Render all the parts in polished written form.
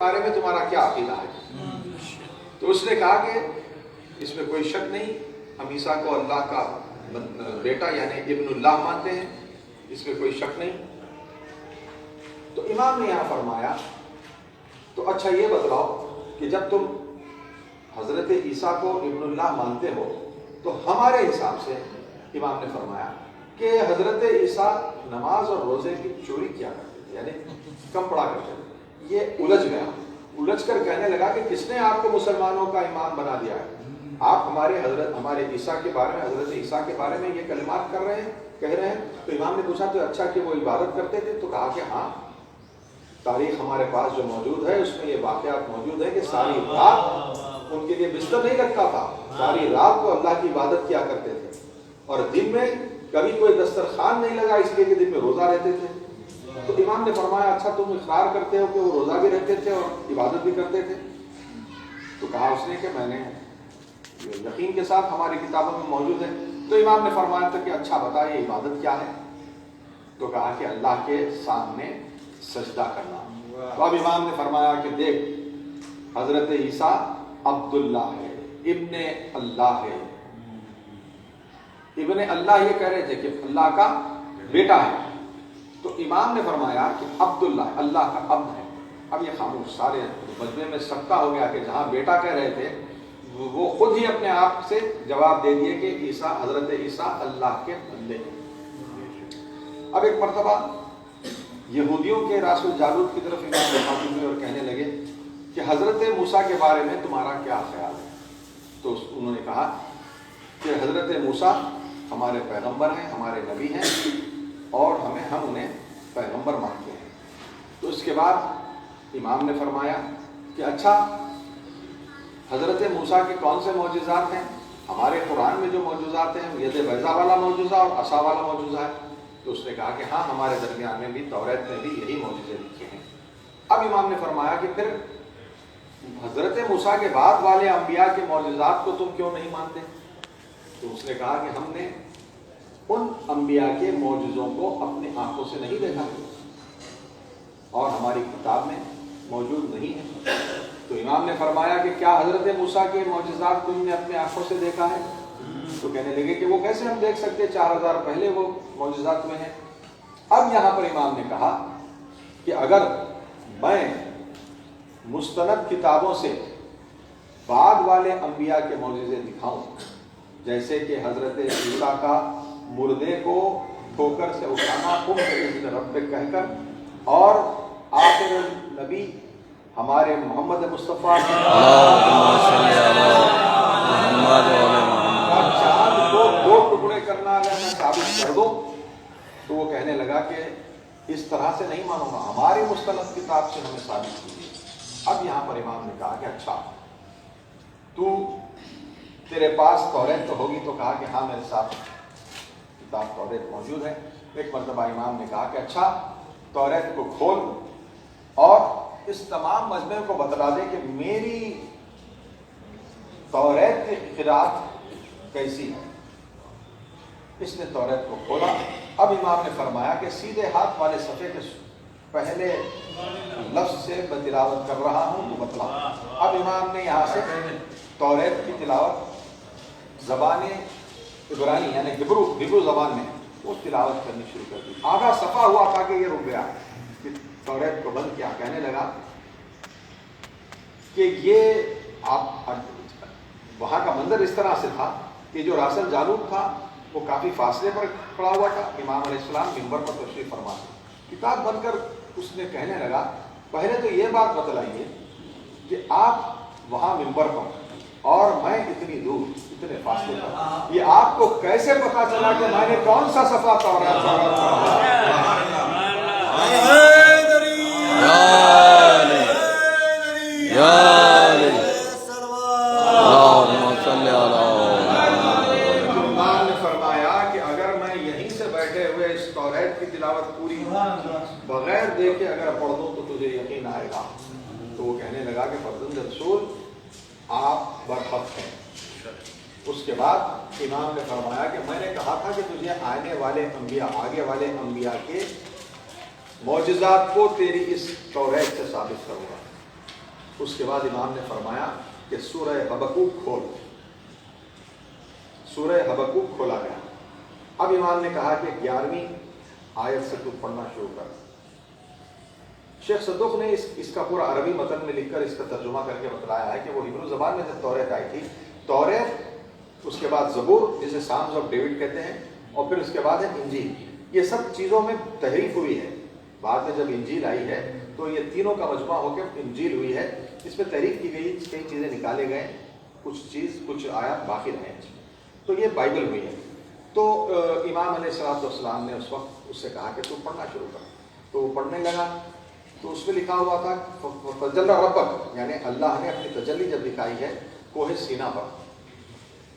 بارے میں تمہارا کیا عقیدہ ہے؟ تو اس نے کہا کہ اس میں کوئی شک نہیں، ہم عیسیٰ کو اللہ کا بیٹا یعنی ابن اللہ مانتے ہیں، اس میں کوئی شک نہیں۔ تو امام نے یہاں فرمایا تو اچھا یہ بتلاؤ کہ جب تم حضرت عیسیٰ کو ابن اللہ مانتے ہو تو ہمارے حساب سے امام نے فرمایا کہ حضرت عیسیٰ نماز اور روزے کی چوری کیا کرتے تھے، یعنی کم پڑھا کرتے تھے۔ یہ الجھ کر کہنے لگا کہ کس نے آپ کو مسلمانوں کا امام بنا دیا ہے؟ آپ ہمارے عیسیٰ کے بارے میں، حضرت عیسیٰ کے بارے میں یہ کلمات کہہ رہے ہیں۔ تو امام نے پوچھا تو اچھا کہ وہ عبادت کرتے تھے؟ تو کہا کہ ہاں، تاریخ ہمارے پاس جو موجود ہے اس میں یہ واقعات موجود ہے کہ ساری رات ان کے لیے بستر نہیں رکھا تھا، ساری رات کو اللہ کی عبادت کیا کرتے تھے، اور دن میں کبھی کوئی دسترخوان نہیں لگا اس لیے کہ دن میں روزہ رہتے تھے۔ تو امام نے فرمایا اچھا تم اقرار کرتے ہو کہ وہ روزہ بھی رہتے تھے اور عبادت بھی کرتے تھے؟ تو کہا اس نے کہ میں نے یقین کے ساتھ ہماری کتابوں میں موجود ہے۔ تو امام نے فرمایا تھا کہ اچھا بتا یہ عبادت کیا ہے؟ تو کہا کہ اللہ کے سامنے سجدہ کرنا۔ تو اب امام نے فرمایا کہ دیکھ، حضرت عیسیٰ عبداللہ ہے، ابن اللہ ہے۔ ابن اللہ یہ کہہ رہے تھے کہ اللہ کا بیٹا ہے۔ تو امام نے فرمایا کہ عبداللہ اللہ کا عبد ہے۔ اب یہ خاموش، سارے مجمع میں سکتہ ہو گیا کہ جہاں بیٹا کہہ رہے تھے وہ خود ہی اپنے آپ سے جواب دے دیے کہ عیسیٰ، حضرت عیسیٰ اللہ کے بندے ہیں۔ اب ایک مرتبہ یہودیوں کے راس الجالوت کی طرف امام مخاطب ہوئے اور کہنے لگے کہ حضرت موسیٰ کے بارے میں تمہارا کیا خیال ہے؟ تو انہوں نے کہا کہ حضرت موسیٰ ہمارے پیغمبر ہیں، ہمارے نبی ہیں، اور ہم انہیں پیغمبر مانتے ہیں۔ تو اس کے بعد امام نے فرمایا کہ اچھا حضرت موسیٰ کے کون سے معجزات ہیں؟ ہمارے قرآن میں جو معجزات ہیں ید بیضا والا معجزہ اور عصا والا معجزہ ہے۔ تو اس نے کہا کہ ہاں، ہمارے درمیان میں بھی، توریت میں بھی یہی معجزے لکھے ہیں۔ اب امام نے فرمایا کہ پھر حضرت موسیٰ کے بعد والے انبیاء کے معجزات کو تم کیوں نہیں مانتے؟ تو اس نے کہا کہ ہم نے ان انبیاء کے معجزوں کو اپنی آنکھوں سے نہیں دیکھا اور ہماری کتاب میں موجود نہیں ہے۔ تو امام نے فرمایا کہ کیا حضرت موسیٰ کے معجزات تم نے اپنے آنکھوں سے دیکھا ہے؟ تو کہنے لگے کہ وہ کیسے ہم دیکھ سکتے، 4000 پہلے وہ معجزات میں ہیں۔ اب یہاں پر امام نے کہا کہ اگر میں مستند کتابوں سے بعد والے انبیاء کے معجزے دکھاؤں، جیسے کہ حضرت عیسیٰ کا مردے کو ٹھوکر سے اٹھانا اذن رب کہہ کر، اور آخر نبی ہمارے محمد مصطفیٰ چاند کو 2 ٹکڑے کرنا اگر میں ثابت کر دوں، تو وہ کہنے لگا کہ اس طرح سے نہیں مانوں گا، ہماری مستند کتاب سے ہمیں ثابت کیجیے۔ اب یہاں پر امام نے کہا کہ اچھا تیرے پاس توریت تو ہوگی؟ تو کہا کہ ہاں میرے ساتھ کتاب توریت موجود ہے۔ ایک مرتبہ امام نے کہا کہ اچھا توریت کو کھول اور اس تمام مجمع کو بتلا دے کہ میری توریت کی قرات کیسی ہے۔ اس نے توریت کو کھولا۔ اب امام نے فرمایا کہ سیدھے ہاتھ والے صفحے کے پہلے لفظ سے میں تلاوت کر رہا ہوں، تو بتلا۔ اب امام نے یہاں سے توریت کی تلاوت زبان عبرانی یعنی ہبرو زبان میں وہ تلاوت کرنی شروع کر دی۔ آدھا صفحہ ہوا تھا کہ یہ رک گیا، کہ توریت کو بند کیا۔ کہنے لگا کہ یہ آپ وہاں کا منظر اس طرح سے تھا کہ جو راس الجالوت تھا وہ کافی فاصلے پر کھڑا ہوا تھا، امام علیہ السلام منبر پر تشریف فرما تھے۔ کتاب بند کر اس نے کہنے لگا پہلے تو یہ بات بتلائیے کہ آپ وہاں منبر پر اور میں اتنی دور، اتنے فاصلے پر، یہ آپ کو کیسے پتا چلا کہ میں نے کون سا صفحہ توریت پڑھا؟ امام نے فرمایا کہ اگر میں یہیں سے بیٹھے ہوئے اس توریت کی تلاوت پوری بغیر دیکھے اگر پڑھ دوں تو تجھے یقین آئے گا۔ تو وہ کہنے لگا کہ فرزند رسول آپ برحق ہیں۔ اس کے بعد امام نے فرمایا کہ میں نے کہا تھا کہ تجھے آنے والے انبیاء، آگے والے انبیاء کے معجزات کو تیری اس توریت سے ثابت کروں گا۔ اس کے بعد امام نے فرمایا کہ سورہ حبقوق کھول. سورہ حبقوق کھولا گیا. اب امام نے کہا کہ 11ویں آیت سے تو پڑھنا شروع کر. شیخ صدوق نے اس کا پورا عربی متن میں لکھ کر اس کا ترجمہ کر کے بتلایا ہے کہ وہ ہبرو زبان میں جب توریت آئی تھی، توریت، اس کے بعد زبور جسے سامز آف ڈیوڈ کہتے ہیں، اور پھر اس کے بعد ہے انجیل. یہ سب چیزوں میں تحریف ہوئی ہے. بعد میں جب انجیل آئی ہے تو یہ تینوں کا مجموعہ ہو کے انجیل ہوئی ہے. اس میں تحریف کی گئی، کئی چیزیں نکالے گئے، کچھ آیات باقی رہے ہیں. تو یہ بائبل ہوئی ہے. تو امام علیہ السلام نے اس وقت اس سے کہا کہ تو پڑھنا شروع کر. تو وہ پڑھنے لگا. تو اس میں لکھا ہوا تھا تجلی ربک، یعنی اللہ نے اپنی تجلی جب دکھائی ہے کوہ سینا پر.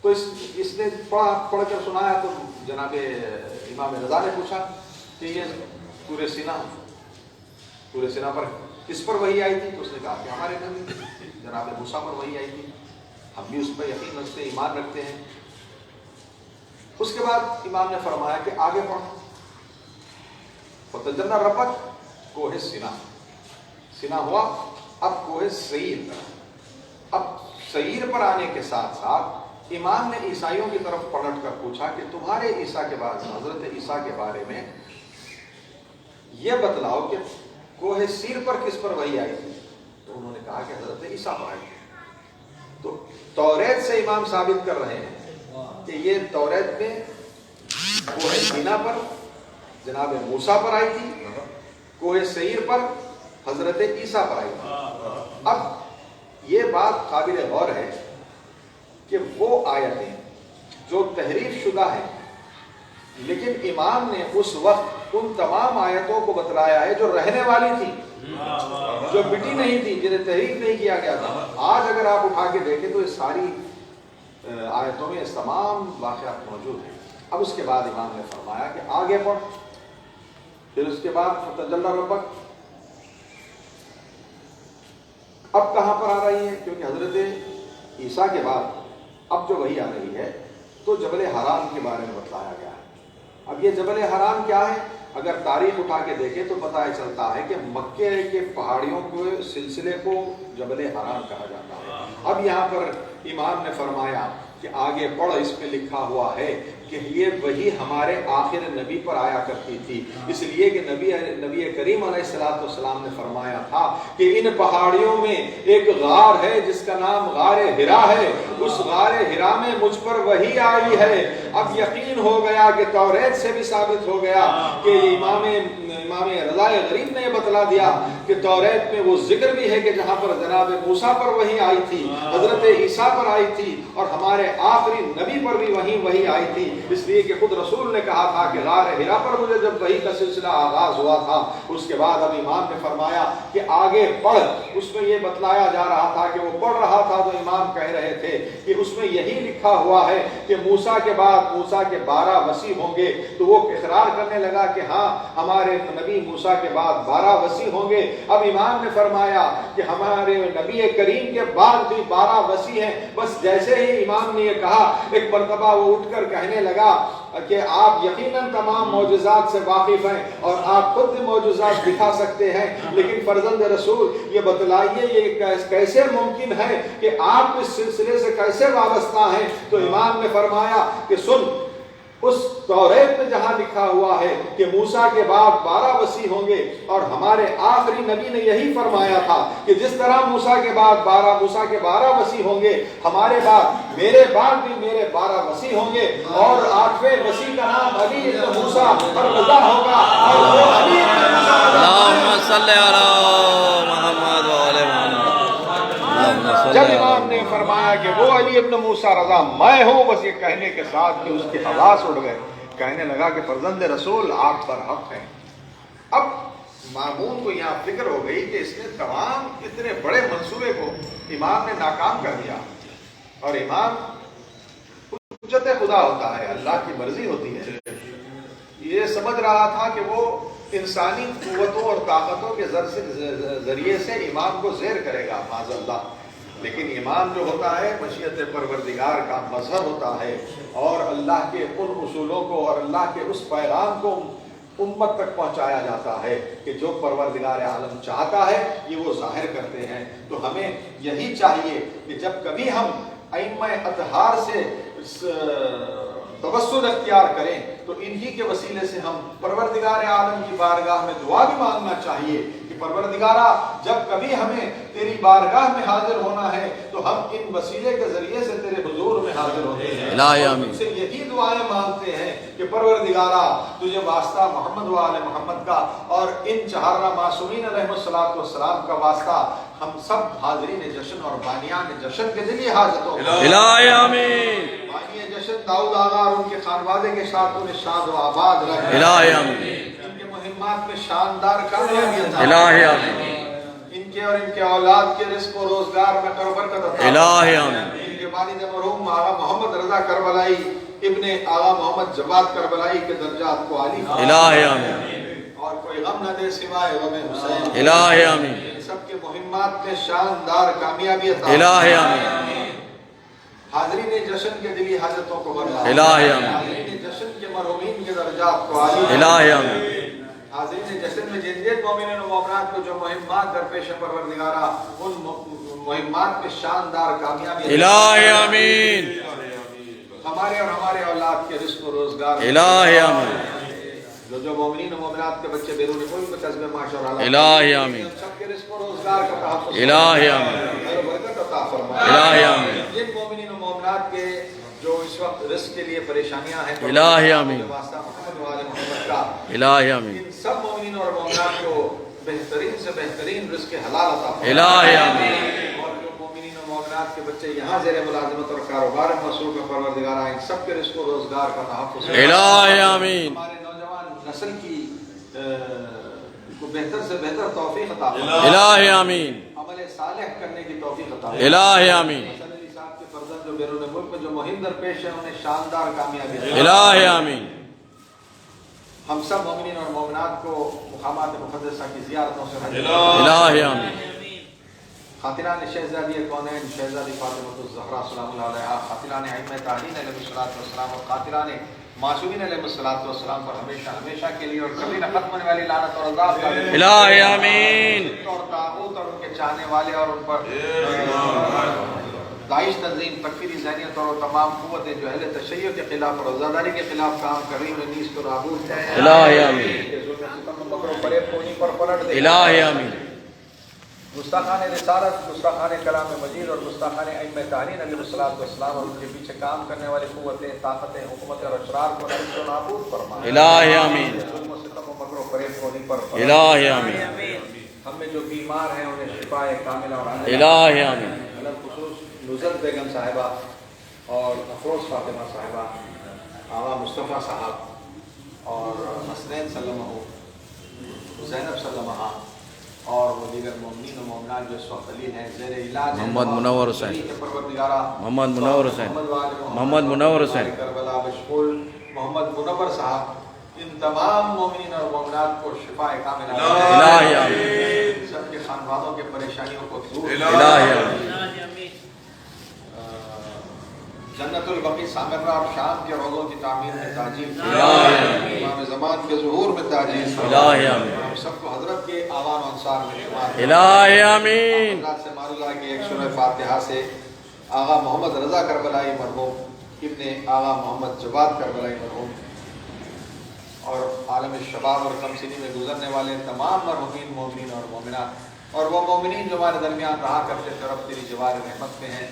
تو اس نے پڑھ کر سنایا. تو جناب امام رضا نے پوچھا کہ یہ سورہ سینا پر کس پر وحی آئی تھی؟ تو اس نے کہا کہ ہمارے نبی جناب موسیٰ پر وحی آئی تھی، ہم بھی اس پر یقین رکھتے ہیں، ایمان رکھتے ہیں. اس کے بعد امام نے فرمایا کہ آگے پڑھ. فتجلی ربک کوہ سینا. سینا ہوا، اب کوہ سعیر. اب سعیر پر آنے کے ساتھ ساتھ امام نے عیسائیوں کی طرف پلٹ کر پوچھا کہ تمہارے عیسیٰ کے بارے میں، حضرت عیسیٰ کے بارے میں یہ بتلاؤ کہ کوہ سیر پر کس پر وحی آئی تھی؟ تو انہوں نے کہا کہ حضرت عیسیٰ پر آئی تھی. تو توریت سے امام ثابت کر رہے ہیں کہ یہ توریت میں کوہ سینا پر جناب موسیٰ پر آئی تھی، کوہ سعیر پر حضرت عیسیٰ پر آئی تھی. اب یہ بات قابل غور ہے کہ وہ آیتیں جو تحریف شدہ ہیں، لیکن امام نے اس وقت ان تمام آیتوں کو بتلایا ہے جو رہنے والی تھی، جو مٹی نہیں تھی، جنہیں تحریف نہیں کیا گیا تھا. آج اگر آپ اٹھا کے دیکھیں تو یہ ساری آیتوں میں اس تمام واقعات موجود ہیں. اب اس کے بعد امام نے فرمایا کہ آگے پڑھ. پھر اس کے بعد فتجلی ربک اب کہاں پر آ رہی ہے؟ کیونکہ حضرت عیسیٰ کے بعد اب جو وحی آ رہی ہے تو جبل حرام کے بارے میں بتلایا گیا ہے. اب یہ جبل حرام کیا ہے؟ اگر تاریخ اٹھا کے دیکھیں تو پتہ چلتا ہے کہ مکے کے پہاڑیوں کے سلسلے کو جبل حرام کہا جاتا ہے. اب یہاں پر امام نے فرمایا کہ آگے پڑھ. اس پہ لکھا ہوا ہے کہ یہ وہی ہمارے آخر نبی پر آیا کرتی تھی، اس لیے کہ نبی کریم علیہ السلام نے فرمایا تھا کہ ان پہاڑیوں میں ایک غار ہے جس کا نام غار ہرا ہے، اس غار ہرا میں مجھ پر وحی آئی ہے. اب یقین ہو گیا کہ توریت سے بھی ثابت ہو گیا کہ امام رضا غریب نے یہ بتلا دیا کہ توریت میں وہ ذکر بھی ہے کہ جہاں پر جناب موسیٰ پر وحی آئی تھی، حضرت عیسیٰ پر آئی تھی، اور ہمارے آخری نبی پر بھی وحی آئی تھی. اس لیے کہ خود رسول نے کہا تھا کہ غار ہرا پر مجھے جب وحی کا سلسلہ آغاز ہوا تھا. اس کے بعد اب امام نے فرمایا کہ آگے پڑھ. اس میں یہ بتلایا جا رہا تھا کہ وہ پڑھ رہا تھا تو امام کہہ رہے تھے کہ اس میں یہی لکھا ہوا ہے کہ موسیٰ کے بعد موسیٰ کے 12 وصی ہوں گے. تو وہ اقرار کرنے لگا کہ ہاں ہمارے نبی موسیٰ کے بعد 12 وصی ہوں گے. اب امام نے فرمایا کہ ہمارے نبی کریم کے بعد بھی 12 وصی ہیں. بس جیسے ہی امام نے یہ کہا ایک مرتبہ وہ اٹھ کر کہنے لگا کہ آپ یقیناً تمام معجزات سے واقف ہیں اور آپ خود معجزات دکھا سکتے ہیں، لیکن فرزند رسول یہ بتلائیے یہ کیسے ممکن ہے کہ آپ اس سلسلے سے کیسے وابستہ ہیں؟ تو امام نے فرمایا کہ سن، اس توریت میں جہاں لکھا ہوا ہے کہ موسیٰ کے بعد 12 وصی ہوں گے، اور ہمارے آخری نبی نے یہی فرمایا تھا کہ جس طرح موسیٰ کے 12 وصی ہوں گے، ہمارے بعد میرے بعد بھی میرے 12 وصی ہوں گے، اور 8ویں وصی کا نام علی ابن موسیٰ اور رضا ہوگا. اور وہ علی ابن موسیٰ اللہم صلی علی محمد و علی محمد. جب امام نے فرمایا کہ وہ علی ابن موسیٰ رضا میں ہوں، بس یہ کہنے کے ساتھ کہ اس کے حواس اڑ گئے. کہنے لگا کہ فرزند رسول آپ پر حق ہیں. اب مامون کو یہاں فکر ہو گئی کہ اس نے تمام اتنے بڑے منصوبے کو امام نے ناکام کر دیا. اور امام حجت خدا ہوتا ہے، اللہ کی مرضی ہوتی ہے. یہ سمجھ رہا تھا کہ وہ انسانی قوتوں اور طاقتوں کے ذریعے سے امام کو زیر کرے گا، معاذ اللہ. لیکن امام جو ہوتا ہے مشیت پروردگار کا مظہر ہوتا ہے، اور اللہ کے ان اصولوں کو اور اللہ کے اس پیغام کو امت تک پہنچایا جاتا ہے کہ جو پروردگار عالم چاہتا ہے یہ وہ ظاہر کرتے ہیں. تو ہمیں ہمیں یہی چاہیے کہ جب کبھی ہم ائمہ اطہار سے توسل اختیار کریں تو انہی کے وسیلے سے ہم پروردگار عالم کی بارگاہ میں دعا بھی مانگنا چاہیے کہ پروردگارا جب کبھی ہمیں تیری بارگاہ میں حاضر ہونا ہے تو ہم ان وسیلے کے ذریعے سے تیرے حضور میں حاضر ہوتے ہیں، الہی اور آمین۔ تم سے یہی دعائیں مانگتے ہیں کہ پروردگارا تجھے واسطہ محمد و آل محمد کا اور ان چہارہ معصومین علیہ السلام کا واسطہ ہم سب حاضرین جشن اور بانیان جشن کے دلی حاجتوں الہی آمین۔ بانی جشن داؤد آغا اور ان کے خانوادے کے ساتھ انہیں شاد و آباد رکھے، الہی آمین۔ ان کے مہمات میں شاندار کامیابی عطا الہی آمین۔ ان کے اور ان کے اولاد کے رزق و روزگار میں کر و برکت عطا الہی آمین۔ ان کے والد مرحوم آغا محمد رضا کربلائی ابن آغا محمد جواد کربلائی کے درجات کو عالی فرما، الہی آمین۔ اور کوئی غم نہ دے سوائے غم حسین، الہی آمین۔ ان سب کے مہمات میں شاندار کامیابی عطا الہی آمین۔ حاضرین جشن کے دلی حاجتوں کو بھرنا، الہی آمین۔ حاضرین جشن کے مرحومین کے درجات کو عالی فرما، الہی آمین۔ حاضرین جشن میں جن جن مومنین و مومنات کو جو مہمات درپیش پروردگارا ان مہمات میں شاندار کامیابی الہی آمین۔ ہمارے اور ہمارے اولاد کے رزق و روزگار الہی آمین۔ جو مومنین و مومنات کے بچے بیرون ملک میں قصبے معاش اور الہی آمین۔ سب کے رزق و روزگار کا تحفظ الہی آمین۔ خیر و برکت عطا فرما، الہی آمین۔ جن مومنین و مومنات کے جو اس وقت رزق کے لیے پریشانیاں ہیں الہی آمین۔ واسطہ محمد و آل محمد کا الہی آمین۔ ان سب مومنین اور مومنات کو بہترین سے بہترین رزق حلال عطا فرما، الہی آمین۔ اور جو مومنین و مومنات کے بچے یہاں زیر ملازمت اور کاروبار میں مصروف ہے پروردگارا ان سب کے رزق و روزگار کا تحفظ فرما، الہی آمین۔ ہمارے نوجوان نسل کی کو بہتر سے بہتر توفیق عطا فرما، الہی آمین۔ عمل صالح کرنے کی توفیق عطا فرما، الہی آمین۔ حسن علی صاحب کے فرزند جو بیرون ملک میں جو مہم درپیش ہے انہیں شاندار کامیابی عطا فرما، الہی آمین۔ ہم سب مومنین اور مومنات کو مقامات مقدسہ کی زیارتوں سے محروم، الہی آمین۔ خاطران شہزادی کونین شہزادی فاطمہ الزہرا سلام اللہ علیہا، خاطران ائمہ طاہرین علیہ السلام اور خاطران معصومین علیہ السلام پر ہمیشہ ہمیشہ کے لیے اور کبھی نہ ختم ہونے والی لعنت اور عذاب کا الہی آمین۔ اور طاغوت اور ان کے چاہنے والے اور ان پر داعش تنظیم تکفیری ذہنیت اور تمام قوتیں جو اہل تشیع کے خلاف اور عزاداری کے خلاف کام کر رہی ہیں نیز کو نابود ہے، الہی آمین۔ مکر و فریب کو انہیں پر پلٹ دے، الہی آمین۔ گستاخان رسالت، گستاخان کلام مجید اور گستاخان ائمہ طاہرین علیہ السلام اور ان کے پیچھے کام کرنے والی قوتیں طاقتیں حکومتیں اور اشرار کو نابود و نابود فرما، الہی آمین۔ ظلم و ستم و مکر و فریب کو انہیں پر پلٹ دے، الہی آمین۔ ہم میں جو بیمار ہیں انہیں شفاء کاملہ اور عاجلہ الہی آمین۔ علم خصوص نزل بیگم صاحبہ اور افروز فاطمہ صاحبہ، آغا مصطفیٰ صاحب اور حسنین سلمہ، زینب سلمہ اور وہ دیگر مومنین و مومنات جو اس وقت علی ہیں زیر علاج ہیں، محمد منور حسین، علی کے پروردگارہ محمد منور حسین، محمد منور حسین، کربلا بشکول محمد منور صاحب، ان تمام مومنین اور مومنات کو شفاء کاملہ الہی آمین۔ سب کے خاندانوں کے پریشانیوں کو دور، الہی آمین۔ جنت البقیع سامرہ اور شام کے روضوں کی تعمیر میں تاجیل، الہی امام زمان کے ظہور میں تاجیل، الہی آمین۔ ہم سب کو حضرت کے آوان و انصار میں شمار، الہی آمین۔ حضرت سے معلوم ہے کہ ایک سورہ فاتحہ سے آغا محمد رضا کربلائی مرحوم ابن آغا محمد جواد کربلائی مرحوم اور عالم شباب اور کم سنی میں گزرنے والے تمام مرحومین مومنین اور مومنات اور وہ مومنین جو ہمارے درمیان رہا کرتے تھے رب تیری جوار رحمت میں ہیں،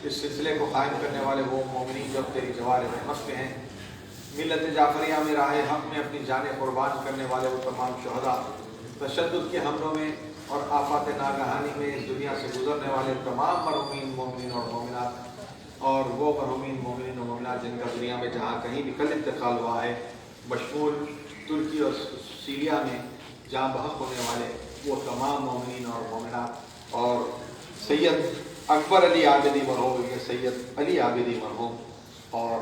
اس سلسلے کو قائم کرنے والے وہ مومنین جو تیری جوار رحمت میں ہیں، ملت جعفریہ میں راہ حق میں اپنی جانیں قربان کرنے والے وہ تمام شہداء، تشدد کے حملوں میں اور آفات ناگہانی میں اس دنیا سے گزرنے والے تمام مرحومین مومنین اور مومنات اور وہ مرحومین مومنین و مومنات جن کا دنیا میں جہاں کہیں بھی کل انتقال ہوا ہے، بشمول ترکی اور سیریا میں جہاں بحق ہونے والے وہ تمام مومنین اور مومنات اور سید اکبر علی عابدی مرحوم کے سید علی عابدی مرحوم اور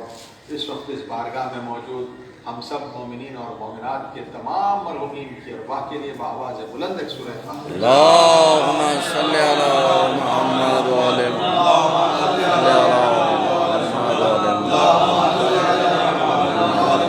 اس وقت اس بارگاہ میں موجود ہم سب مومنین اور مومنات کے تمام مرحومین کی ارواح کے لیے بآواز بلند ایک سورہ فاتحہ اللہم صلی علی محمد و آل محمد، صلی علی محمد و آل محمد، اللہم صلی علی محمد و آل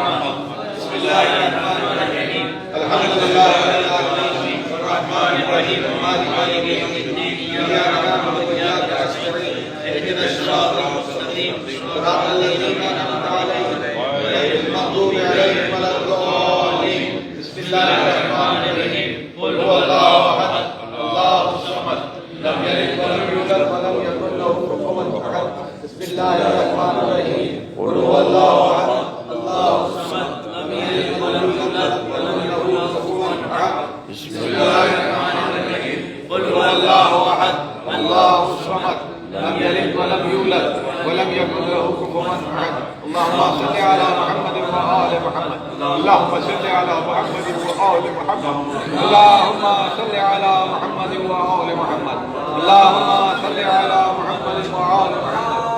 محمد، الله الرحمن الرحيم الحمد لله رب العالمين الرحمن الرحيم مالك يوم الدين إياك نعبد وإياك نستعين اهدنا الصراط المستقيم صراط الذين أنعمت عليهم غير المغضوب عليهم ولا الضالين بسم الله الرحمن الرحيم قل هو الله أحد الله الصمد لم يلد ولم يولد ولم يكن له كفوا أحد بسم الله الرحمن الرحيم قل هو الله أحد الله الصمد لم يلد ولم يولد ولم يكن له كفوا أحد بسم الله الرحمن الرحيم قل هو الله أحد الله الصمد لم يلد ولم يولد ولم يكن له كفوا أحد اللهم صل على محمد وآل محمد اللهم صل على محمد وآل محمد اللهم صل على محمد وآل محمد اللهم صل على محمد وآل محمد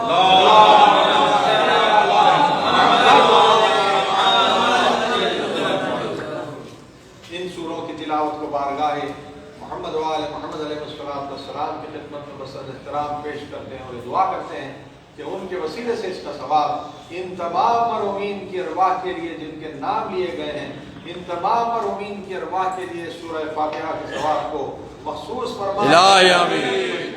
ان سوروں کی تلاوت کو بارگاہ محمد وآل محمد علیہ السلام کی خدمت میں بسر احترام پیش کرتے ہیں اور دعا کرتے ہیں کہ ان کے وسیلے سے اس کا ثواب ان تمام مرحومین کی ارواح کے لیے جن کے نام لیے گئے ہیں ان تمام مرحومین کی ارواح کے لیے سورہ فاتحہ کے ثواب کو مخصوص فرمائے الہی آمین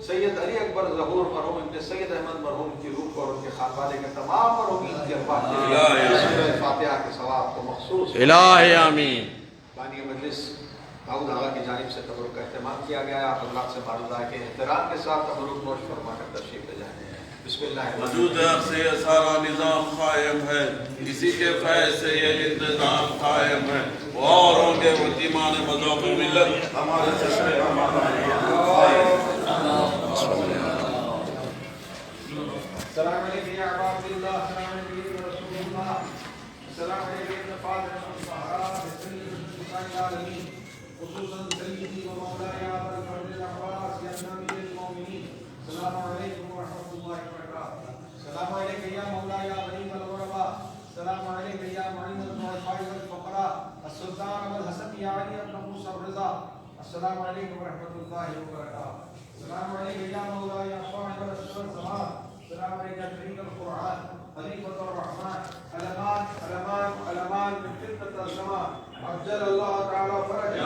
سید علی اکبر ظہور مرحوم ابن سید احمد مرحوم کی روح اور ان کے خانواده کے تمام مرحومین کی ارواح کے لیے سورہ فاتحہ کے ثواب کو مخصوص الہی آمین بانی مجلس داؤد آغا کی جانب سے تبرک کا اہتمام کیا گیا ہے آپ حضرات سے معلوم ہے کہ احترام کے ساتھ تبرک نوش فرما کر تشریف لے جائیں بسم اللہ وجود سے یہ سارا نظام قائم ہے اسی کے فیض سے یہ انتظام قائم ہے وہ اور ہوں گے وہ تیمان مذہب ملت ہمارے چشمے ہمارا السلام علیکم یا عباد اللہ السلام علیکم رسول اللہ السلام علیکم فاضل الصحابہ سید العالمین خصوصا سیدی و مولانا ابو الفضل العباس یا نبی المؤمنین السلام علیکم ورحمۃ اللہ وبرکاتہ السلام علیکم یا مولانا غریب الغرباء السلام علیکم یا معین الضعفاء والفقراء السلطان ابو الحسن یا علی بن موسی الرضا السلام علیکم ورحمۃ اللہ وبرکاتہ السلام علیکم یا مولانا صاحب الرسول السلام السلام علیکم شریف القرآن خلیفۃ الرحمن علمان علمان علمان من فتنة الزمان عجل اللہ تعالی فرج